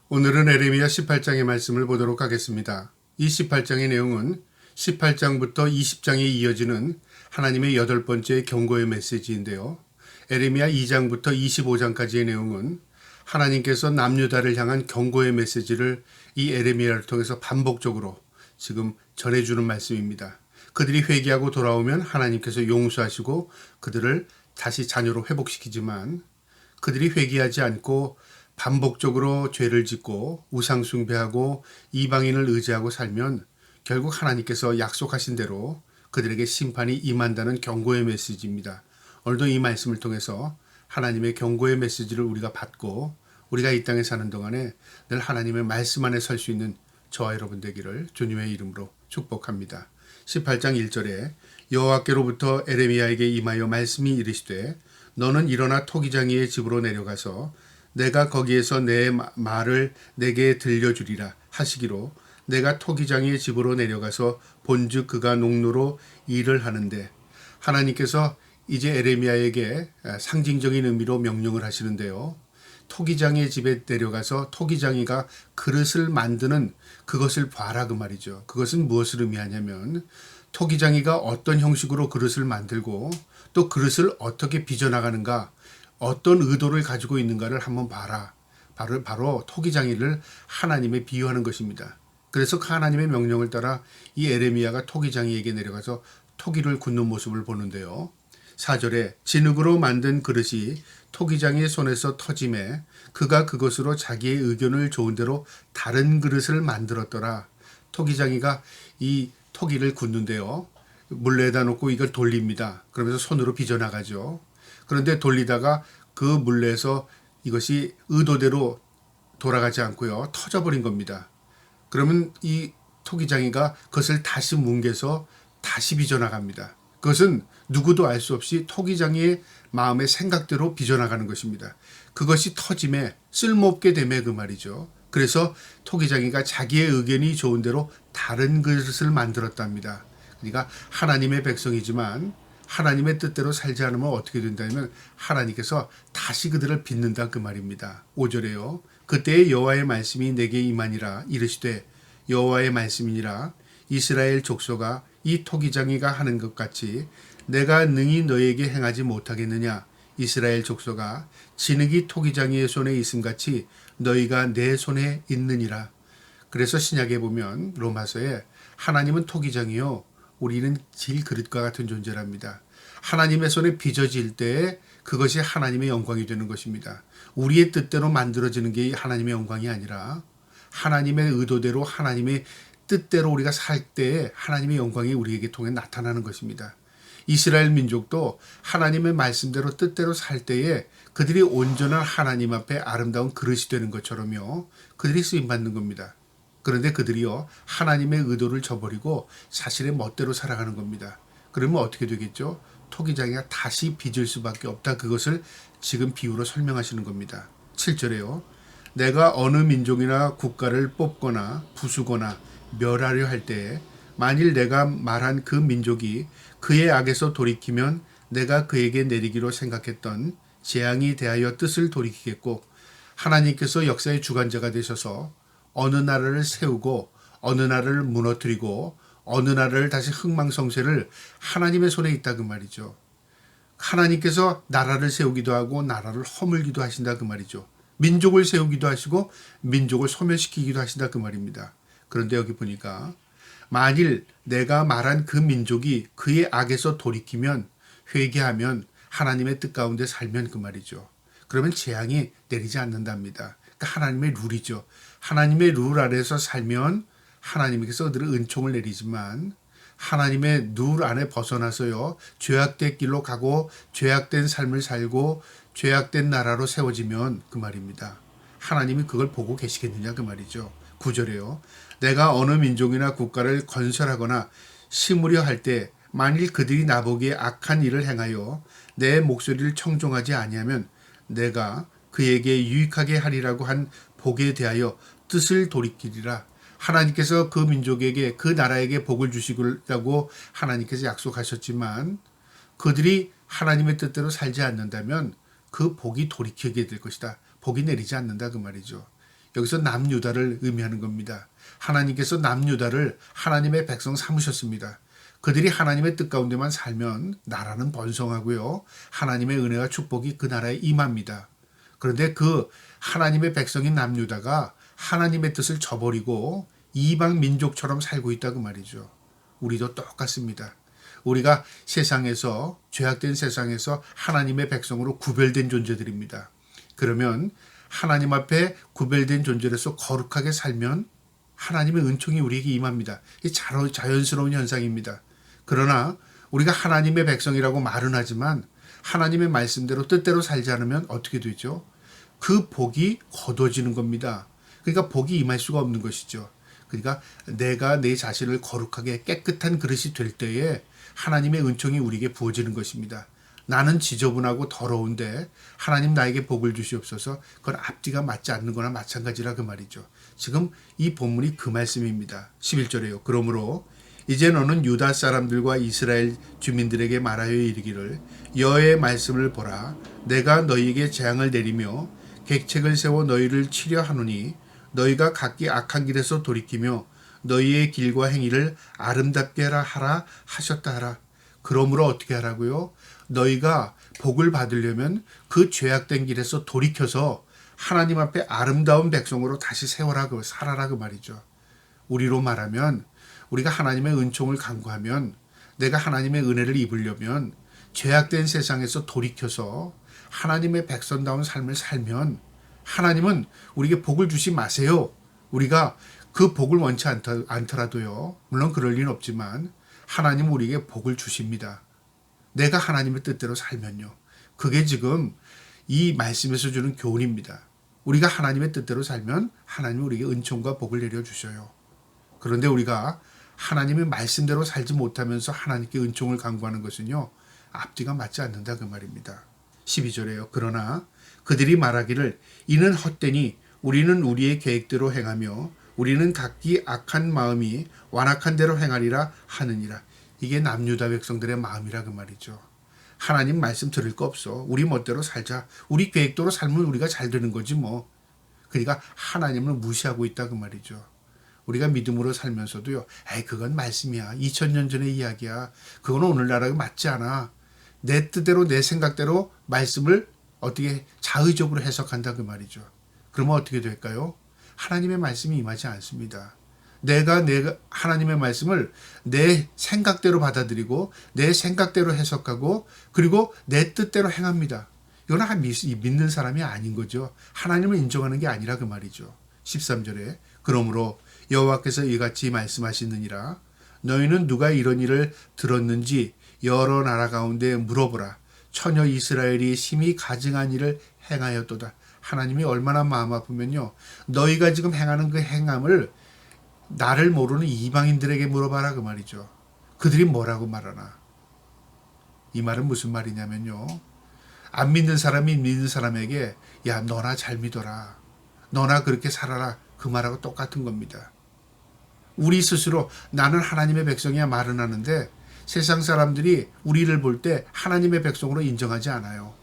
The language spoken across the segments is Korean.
오늘은 에레미야 18장의 말씀을 보도록 하겠습니다. 이 18장의 내용은 18장부터 20장에 이어지는 하나님의 8번째 경고의 메시지인데요. 에레미야 2장부터 25장까지의 내용은 하나님께서 남유다를 향한 경고의 메시지를 이 에레미야를 통해서 반복적으로 지금 전해주는 말씀입니다. 그들이 회개하고 돌아오면 하나님께서 용서하시고 그들을 다시 자녀로 회복시키지만 그들이 회개하지 않고 반복적으로 죄를 짓고 우상 숭배하고 이방인을 의지하고 살면 결국 하나님께서 약속하신 대로 그들에게 심판이 임한다는 경고의 메시지입니다. 오늘도 이 말씀을 통해서 하나님의 경고의 메시지를 우리가 받고 우리가 이 땅에 사는 동안에 늘 하나님의 말씀 안에 설 수 있는 저와 여러분 되기를 주님의 이름으로 축복합니다. 18장 1절에 여호와께로부터 에레미야에게 임하여 말씀이 이르시되 너는 일어나 토기장이의 집으로 내려가서 내가 거기에서 내 말을 내게 들려주리라 하시기로 내가 토기장이의 집으로 내려가서 본즉 그가 농로로 일을 하는데 하나님께서 이제 에레미야에게 상징적인 의미로 명령을 하시는데요. 토기장이의 집에 내려가서 토기장이가 그릇을 만드는 그것을 봐라 그 말이죠. 그것은 무엇을 의미하냐면 토기장이가 어떤 형식으로 그릇을 만들고 또 그릇을 어떻게 빚어나가는가 어떤 의도를 가지고 있는가를 한번 봐라. 바로 토기장이를 하나님에 비유하는 것입니다. 그래서 하나님의 명령을 따라 이 에레미야가 토기장이에게 내려가서 토기를 굽는 모습을 보는데요. 4절에 진흙으로 만든 그릇이 토기장이의 손에서 터짐에 그가 그것으로 자기의 의견을 좋은 대로 다른 그릇을 만들었더라. 토기장이가 이 토기를 굽는데요. 물레에다 놓고 이걸 돌립니다. 그러면서 손으로 빚어나가죠. 그런데 돌리다가 그 물레에서 이것이 의도대로 돌아가지 않고요. 터져버린 겁니다. 그러면 이 토기장이가 그것을 다시 뭉개서 다시 빚어나갑니다. 그것은 누구도 알 수 없이 토기장이의 마음의 생각대로 빚어나가는 것입니다. 그것이 터짐에 쓸모없게 되매 그 말이죠. 그래서 토기장이가 자기의 의견이 좋은 대로 다른 그릇을 만들었답니다. 그러니까 하나님의 백성이지만 하나님의 뜻대로 살지 않으면 어떻게 된다면 하나님께서 다시 그들을 빚는다 그 말입니다. 5절에요. 그때의 여호와의 말씀이 내게 임하니라 이르시되 여호와의 말씀이니라 이스라엘 족속아 이 토기장이가 하는 것 같이 내가 능히 너에게 행하지 못하겠느냐. 이스라엘 족속아 진흙이 토기장이의 손에 있음같이 너희가 내 손에 있느니라. 그래서 신약에 보면 로마서에 하나님은 토기장이요 우리는 질 그릇과 같은 존재랍니다. 하나님의 손에 빚어질 때에 그것이 하나님의 영광이 되는 것입니다. 우리의 뜻대로 만들어지는 게 하나님의 영광이 아니라 하나님의 의도대로 하나님의 뜻대로 우리가 살 때에 하나님의 영광이 우리에게 통해 나타나는 것입니다. 이스라엘 민족도 하나님의 말씀대로 뜻대로 살 때에 그들이 온전한 하나님 앞에 아름다운 그릇이 되는 것처럼요. 그들이 쓰임받는 겁니다. 그런데 그들이요 하나님의 의도를 저버리고 자신의 멋대로 살아가는 겁니다. 그러면 어떻게 되겠죠? 토기장이가 다시 빚을 수밖에 없다. 그것을 지금 비유로 설명하시는 겁니다. 7절에요. 내가 어느 민족이나 국가를 뽑거나 부수거나 멸하려 할 때에 만일 내가 말한 그 민족이 그의 악에서 돌이키면 내가 그에게 내리기로 생각했던 재앙이 대하여 뜻을 돌이키겠고 하나님께서 역사의 주관자가 되셔서 어느 나라를 세우고 어느 나라를 무너뜨리고 어느 나라를 다시 흥망성쇠를 하나님의 손에 있다 그 말이죠. 하나님께서 나라를 세우기도 하고 나라를 허물기도 하신다 그 말이죠. 민족을 세우기도 하시고 민족을 소멸시키기도 하신다 그 말입니다. 그런데 여기 보니까 만일 내가 말한 그 민족이 그의 악에서 돌이키면 회개하면 하나님의 뜻 가운데 살면 그 말이죠. 그러면 재앙이 내리지 않는답니다. 그러니까 하나님의 룰이죠. 하나님의 룰 아래서 살면 하나님께서 그들은 은총을 내리지만 하나님의 룰 안에 벗어나서요 죄악된 길로 가고 죄악된 삶을 살고 죄악된 나라로 세워지면 그 말입니다. 하나님이 그걸 보고 계시겠느냐 그 말이죠. 9절에요. 내가 어느 민족이나 국가를 건설하거나 심으려 할 때 만일 그들이 나보기에 악한 일을 행하여 내 목소리를 청종하지 아니하면 내가 그에게 유익하게 하리라고 한 복에 대하여 뜻을 돌이키리라. 하나님께서 그 민족에게 그 나라에게 복을 주시라고 하나님께서 약속하셨지만 그들이 하나님의 뜻대로 살지 않는다면 그 복이 돌이키게 될 것이다. 복이 내리지 않는다 그 말이죠. 여기서 남유다를 의미하는 겁니다. 하나님께서 남유다를 하나님의 백성 삼으셨습니다. 그들이 하나님의 뜻 가운데만 살면 나라는 번성하고요. 하나님의 은혜와 축복이 그 나라에 임합니다. 그런데 그 하나님의 백성인 남유다가 하나님의 뜻을 저버리고 이방 민족처럼 살고 있다 그 말이죠. 우리도 똑같습니다. 우리가 세상에서 죄악된 세상에서 하나님의 백성으로 구별된 존재들입니다. 그러면 하나님 앞에 구별된 존재로서 거룩하게 살면 하나님의 은총이 우리에게 임합니다. 이게 자연스러운 현상입니다. 그러나 우리가 하나님의 백성이라고 말은 하지만 하나님의 말씀대로 뜻대로 살지 않으면 어떻게 되죠? 그 복이 거둬지는 겁니다. 그러니까 복이 임할 수가 없는 것이죠. 그러니까 내가 내 자신을 거룩하게 깨끗한 그릇이 될 때에 하나님의 은총이 우리에게 부어지는 것입니다. 나는 지저분하고 더러운데 하나님 나에게 복을 주시옵소서. 그건 앞뒤가 맞지 않는 거나 마찬가지라 그 말이죠. 지금 이 본문이 그 말씀입니다. 11절에요. 그러므로 이제 너는 유다 사람들과 이스라엘 주민들에게 말하여 이르기를 여호와의 말씀을 보라. 내가 너희에게 재앙을 내리며 객책을 세워 너희를 치려 하노니 너희가 각기 악한 길에서 돌이키며 너희의 길과 행위를 아름답게 하라 하셨다 하라. 그러므로 어떻게 하라고요? 너희가 복을 받으려면 그 죄악된 길에서 돌이켜서 하나님 앞에 아름다운 백성으로 다시 살아라 그 말이죠. 우리로 말하면 우리가 하나님의 은총을 간구하면 내가 하나님의 은혜를 입으려면 죄악된 세상에서 돌이켜서 하나님의 백성다운 삶을 살면 하나님은 우리에게 복을 주시 마세요. 우리가 그 복을 원치 않더라도요. 물론 그럴 리는 없지만 하나님은 우리에게 복을 주십니다. 내가 하나님의 뜻대로 살면요. 그게 지금 이 말씀에서 주는 교훈입니다. 우리가 하나님의 뜻대로 살면 하나님은 우리에게 은총과 복을 내려주셔요. 그런데 우리가 하나님의 말씀대로 살지 못하면서 하나님께 은총을 간구하는 것은요. 앞뒤가 맞지 않는다 그 말입니다. 12절에요. 그러나 그들이 말하기를 이는 헛되니 우리는 우리의 계획대로 행하며 우리는 각기 악한 마음이 완악한 대로 행하리라 하느니라. 이게 남유다 백성들의 마음이라 그 말이죠. 하나님 말씀 들을 거 없어. 우리 멋대로 살자. 우리 계획대로 살면 우리가 잘 되는 거지 뭐. 그러니까 하나님을 무시하고 있다 그 말이죠. 우리가 믿음으로 살면서도요. 그건 말씀이야. 2000년 전의 이야기야. 그건 오늘날하고 맞지 않아. 내 뜻대로 내 생각대로 말씀을 어떻게 자의적으로 해석한다 그 말이죠. 그러면 어떻게 될까요? 하나님의 말씀이 임하지 않습니다. 내가 하나님의 말씀을 내 생각대로 받아들이고 내 생각대로 해석하고 그리고 내 뜻대로 행합니다. 이건 믿는 사람이 아닌 거죠. 하나님을 인정하는 게 아니라 그 말이죠. 13절에 그러므로 여호와께서 이같이 말씀하시느니라 너희는 누가 이런 일을 들었는지 여러 나라 가운데 물어보라. 처녀 이스라엘이 심히 가증한 일을 행하였도다. 하나님이 얼마나 마음 아프면요. 너희가 지금 행하는 그 행함을 나를 모르는 이방인들에게 물어봐라 그 말이죠. 그들이 뭐라고 말하나. 이 말은 무슨 말이냐면요. 안 믿는 사람이 믿는 사람에게 야 너나 잘 믿어라. 너나 그렇게 살아라. 그 말하고 똑같은 겁니다. 우리 스스로 나는 하나님의 백성이야 말은 하는데 세상 사람들이 우리를 볼 때 하나님의 백성으로 인정하지 않아요.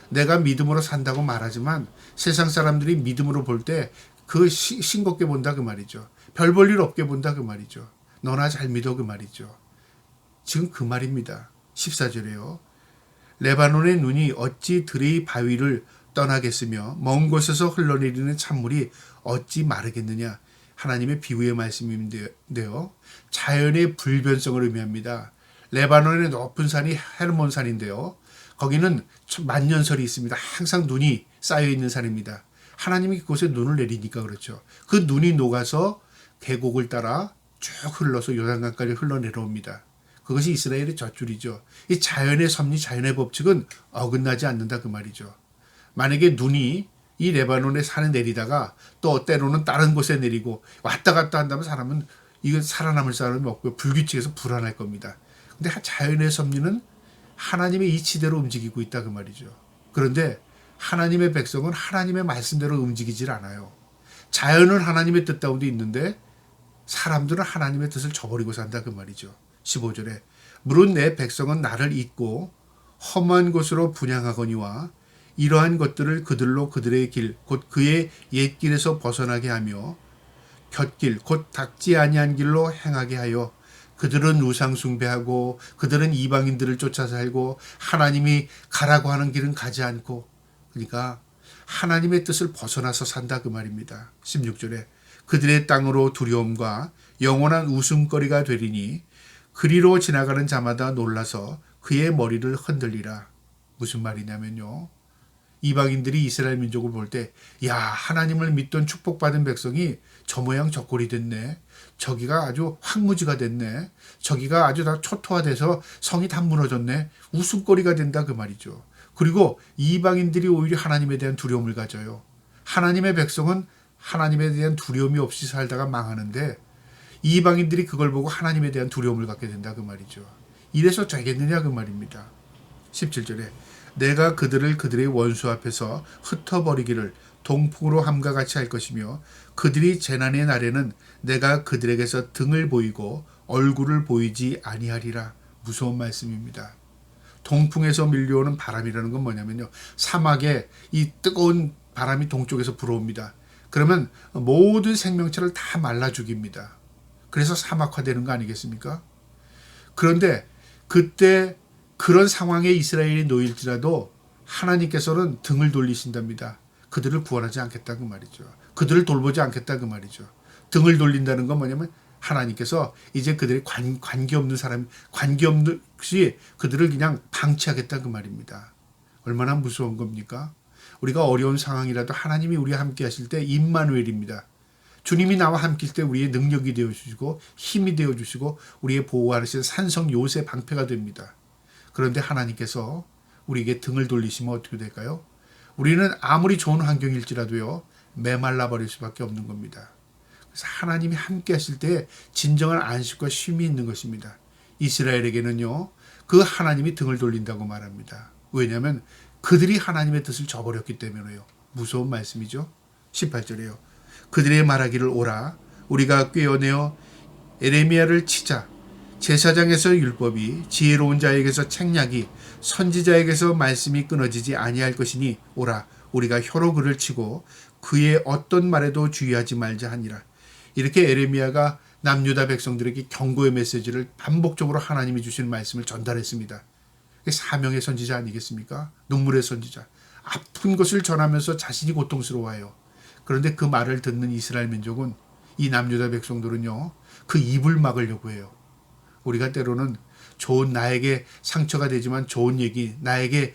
내가 믿음으로 산다고 말하지만 세상 사람들이 믿음으로 볼 때 그 싱겁게 본다 그 말이죠. 별 볼 일 없게 본다 그 말이죠. 너나 잘 믿어 그 말이죠. 지금 그 말입니다. 14절에요. 레바논의 눈이 어찌 들의 바위를 떠나겠으며 먼 곳에서 흘러내리는 찬물이 어찌 마르겠느냐. 하나님의 비유의 말씀인데요. 자연의 불변성을 의미합니다. 레바논의 높은 산이 헤르몬산인데요. 거기는 만년설이 있습니다. 항상 눈이 쌓여있는 산입니다. 하나님이 그곳에 눈을 내리니까 그렇죠. 그 눈이 녹아서 계곡을 따라 쭉 흘러서 요단강까지 흘러내려옵니다. 그것이 이스라엘의 젖줄이죠. 이 자연의 섭리, 자연의 법칙은 어긋나지 않는다 그 말이죠. 만약에 눈이 이 레바논의 산에 내리다가 또 때로는 다른 곳에 내리고 왔다 갔다 한다면 사람은 이건 살아남을 사람이 없고 불규칙해서 불안할 겁니다. 근데 자연의 섭리는 하나님의 이치대로 움직이고 있다 그 말이죠. 그런데 하나님의 백성은 하나님의 말씀대로 움직이질 않아요. 자연은 하나님의 뜻 가운데 있는데 사람들은 하나님의 뜻을 저버리고 산다 그 말이죠. 15절에 물은 내 백성은 나를 잊고 험한 곳으로 분향하거니와 이러한 것들을 그들로 그들의 길 곧 그의 옛길에서 벗어나게 하며 곁길 곧 닦지 아니한 길로 행하게 하여 그들은 우상 숭배하고 그들은 이방인들을 쫓아 살고 하나님이 가라고 하는 길은 가지 않고, 그러니까 하나님의 뜻을 벗어나서 산다 그 말입니다. 16절에 그들의 땅으로 두려움과 영원한 웃음거리가 되리니 그리로 지나가는 자마다 놀라서 그의 머리를 흔들리라. 무슨 말이냐면요, 이방인들이 이스라엘 민족을 볼 때, 야, 하나님을 믿던 축복받은 백성이 저 모양 저 꼴이 됐네. 저기가 아주 황무지가 됐네. 저기가 아주 다 초토화돼서 성이 다 무너졌네. 웃음거리가 된다 그 말이죠. 그리고 이방인들이 오히려 하나님에 대한 두려움을 가져요. 하나님의 백성은 하나님에 대한 두려움이 없이 살다가 망하는데 이방인들이 그걸 보고 하나님에 대한 두려움을 갖게 된다 그 말이죠. 이래서 되겠느냐 그 말입니다. 17절에 내가 그들을 그들의 원수 앞에서 흩어버리기를 동풍으로 함과 같이 할 것이며 그들이 재난의 날에는 내가 그들에게서 등을 보이고 얼굴을 보이지 아니하리라. 무서운 말씀입니다. 동풍에서 밀려오는 바람이라는 건 뭐냐면요, 사막에 이 뜨거운 바람이 동쪽에서 불어옵니다. 그러면 모든 생명체를 다 말라 죽입니다. 그래서 사막화되는 거 아니겠습니까? 그런데 그때 그런 상황에 이스라엘이 놓일지라도 하나님께서는 등을 돌리신답니다. 그들을 구원하지 않겠다 그 말이죠. 그들을 돌보지 않겠다 그 말이죠. 등을 돌린다는 건 뭐냐면 하나님께서 이제 그들이 관계없는 사람, 관계없이 그들을 그냥 방치하겠다 그 말입니다. 얼마나 무서운 겁니까? 우리가 어려운 상황이라도 하나님이 우리와 함께 하실 때 임마누엘입니다. 주님이 나와 함께 할 때 우리의 능력이 되어주시고 힘이 되어주시고 우리의 보호하시는 산성 요새 방패가 됩니다. 그런데 하나님께서 우리에게 등을 돌리시면 어떻게 될까요? 우리는 아무리 좋은 환경일지라도요, 메말라 버릴 수밖에 없는 겁니다. 그래서 하나님이 함께 하실 때 진정한 안식과 쉼이 있는 것입니다. 이스라엘에게는요, 그 하나님이 등을 돌린다고 말합니다. 왜냐하면 그들이 하나님의 뜻을 저버렸기 때문에요. 무서운 말씀이죠. 18절이에요. 그들의 말하기를 오라 우리가 꿰어내어 에레미야를 치자. 제사장에서 율법이 지혜로운 자에게서 책략이 선지자에게서 말씀이 끊어지지 아니할 것이니 오라 우리가 혀로 그를 치고 그의 어떤 말에도 주의하지 말자 하니라. 이렇게 에레미야가 남유다 백성들에게 경고의 메시지를 반복적으로 하나님이 주신 말씀을 전달했습니다. 사명의 선지자 아니겠습니까? 눈물의 선지자. 아픈 것을 전하면서 자신이 고통스러워해요. 그런데 그 말을 듣는 이스라엘 민족은, 이 남유다 백성들은요, 그 입을 막으려고 해요. 우리가 때로는 좋은, 나에게 상처가 되지만 좋은 얘기, 나에게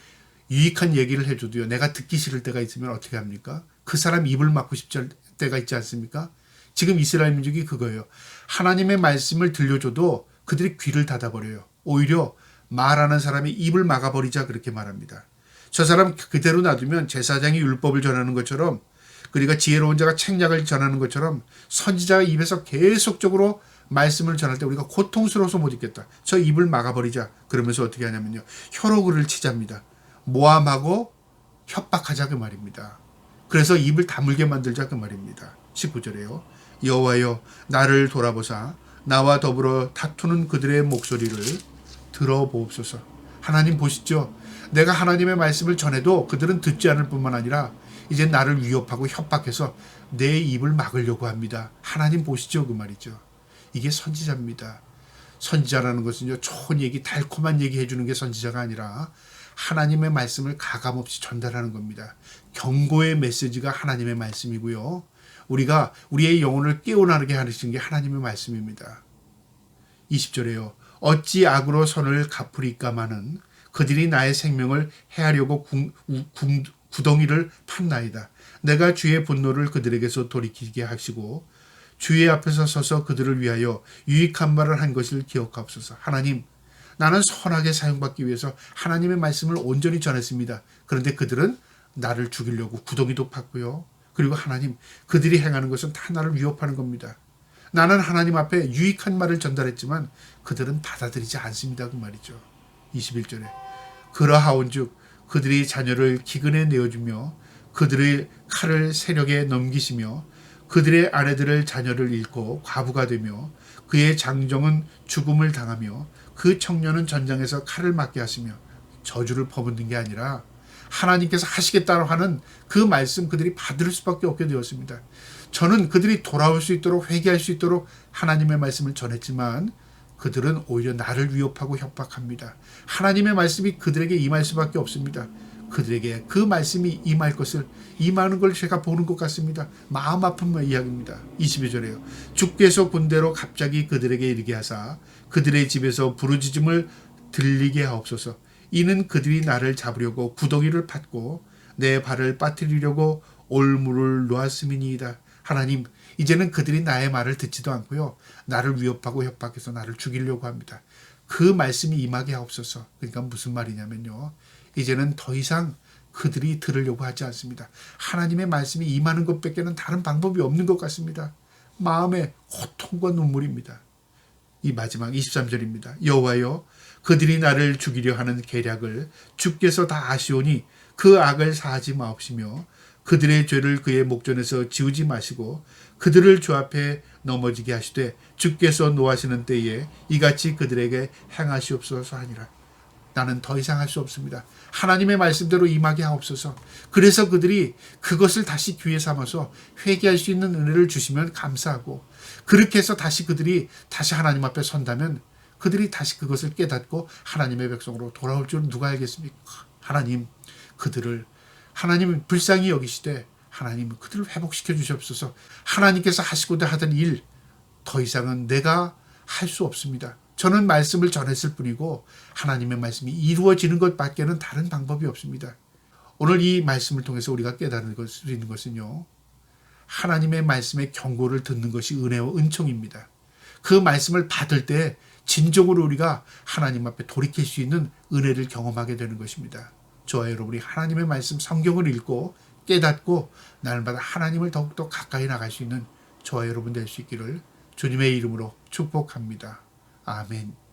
유익한 얘기를 해줘도요, 내가 듣기 싫을 때가 있으면 어떻게 합니까? 그 사람 입을 막고 싶을 때가 있지 않습니까? 지금 이스라엘 민족이 그거예요. 하나님의 말씀을 들려줘도 그들이 귀를 닫아버려요. 오히려 말하는 사람이 입을 막아버리자 그렇게 말합니다. 저 사람 그대로 놔두면 제사장이 율법을 전하는 것처럼, 그러니까 지혜로운 자가 책략을 전하는 것처럼 선지자가 입에서 계속적으로 말씀을 전할 때 우리가 고통스러워서 못 있겠다. 저 입을 막아버리자. 그러면서 어떻게 하냐면요, 혀로 그를 치자입니다. 모함하고 협박하자 그 말입니다. 그래서 입을 다물게 만들자 그 말입니다. 19절에요. 여호와여 나를 돌아보사 나와 더불어 다투는 그들의 목소리를 들어보옵소서. 하나님 보시죠. 내가 하나님의 말씀을 전해도 그들은 듣지 않을 뿐만 아니라 이제 나를 위협하고 협박해서 내 입을 막으려고 합니다. 하나님 보시죠 그 말이죠. 이게 선지자입니다. 선지자라는 것은요, 좋은 얘기, 달콤한 얘기 해주는 게 선지자가 아니라 하나님의 말씀을 가감없이 전달하는 겁니다. 경고의 메시지가 하나님의 말씀이고요, 우리가 우리의 영혼을 깨어나게 하시는 게 하나님의 말씀입니다. 20절에요. 어찌 악으로 선을 갚으리까마는 그들이 나의 생명을 해하려고 구덩이를 팠나이다. 내가 주의 분노를 그들에게서 돌이키게 하시고 주의 앞에서 서서 그들을 위하여 유익한 말을 한 것을 기억하옵소서. 하나님, 나는 선하게 사용받기 위해서 하나님의 말씀을 온전히 전했습니다. 그런데 그들은 나를 죽이려고 구덩이도 팠고요. 그리고 하나님, 그들이 행하는 것은 다 나를 위협하는 겁니다. 나는 하나님 앞에 유익한 말을 전달했지만 그들은 받아들이지 않습니다. 그 말이죠. 21절에 그러하온즉 그들이 자녀를 기근에 내어주며 그들의 칼을 세력에 넘기시며 그들의 아내들을 자녀를 잃고 과부가 되며 그의 장정은 죽음을 당하며 그 청년은 전장에서 칼을 맞게 하시며. 저주를 퍼붓는 게 아니라 하나님께서 하시겠다고 하는 그 말씀 그들이 받을 수밖에 없게 되었습니다. 저는 그들이 돌아올 수 있도록 회개할 수 있도록 하나님의 말씀을 전했지만 그들은 오히려 나를 위협하고 협박합니다. 하나님의 말씀이 그들에게 임할 수밖에 없습니다. 그들에게 그 말씀이 임하는 걸 제가 보는 것 같습니다. 마음 아픈 이야기입니다. 22절에요. 주께서 군대로 갑자기 그들에게 이르게 하사 그들의 집에서 부르짖음을 들리게 하옵소서. 이는 그들이 나를 잡으려고 구덩이를 팠고 내 발을 빠뜨리려고 올무를 놓았음이니이다. 하나님, 이제는 그들이 나의 말을 듣지도 않고요. 나를 위협하고 협박해서 나를 죽이려고 합니다. 그 말씀이 임하게 하옵소서. 그러니까 무슨 말이냐면요. 이제는 더 이상 그들이 들으려고 하지 않습니다. 하나님의 말씀이 임하는 것밖에는 다른 방법이 없는 것 같습니다. 마음의 고통과 눈물입니다. 이 마지막 23절입니다. 여호와여, 그들이 나를 죽이려 하는 계략을 주께서 다 아시오니 그 악을 사하지 마옵시며 그들의 죄를 그의 목전에서 지우지 마시고 그들을 주 앞에 넘어지게 하시되 주께서 노하시는 때에 이같이 그들에게 행하시옵소서 하니라. 나는 더 이상 할 수 없습니다. 하나님의 말씀대로 임하게 하옵소서. 그래서 그들이 그것을 다시 기회 삼아서 회개할 수 있는 은혜를 주시면 감사하고, 그렇게 해서 그들이 다시 하나님 앞에 선다면 그들이 다시 그것을 깨닫고 하나님의 백성으로 돌아올 줄은 누가 알겠습니까? 하나님, 하나님은 불쌍히 여기시되 하나님 그들을 회복시켜 주시옵소서. 하나님께서 하시고자 하던 일 더 이상은 내가 할 수 없습니다. 저는 말씀을 전했을 뿐이고 하나님의 말씀이 이루어지는 것밖에는 다른 방법이 없습니다. 오늘 이 말씀을 통해서 우리가 깨달을 수 있는 것은요, 하나님의 말씀의 경고를 듣는 것이 은혜와 은총입니다. 그 말씀을 받을 때 진정으로 우리가 하나님 앞에 돌이킬 수 있는 은혜를 경험하게 되는 것입니다. 저와 여러분이 하나님의 말씀 성경을 읽고 깨닫고 날마다 하나님을 더욱더 가까이 나갈 수 있는 저와 여러분 될 수 있기를 주님의 이름으로 축복합니다. 아멘.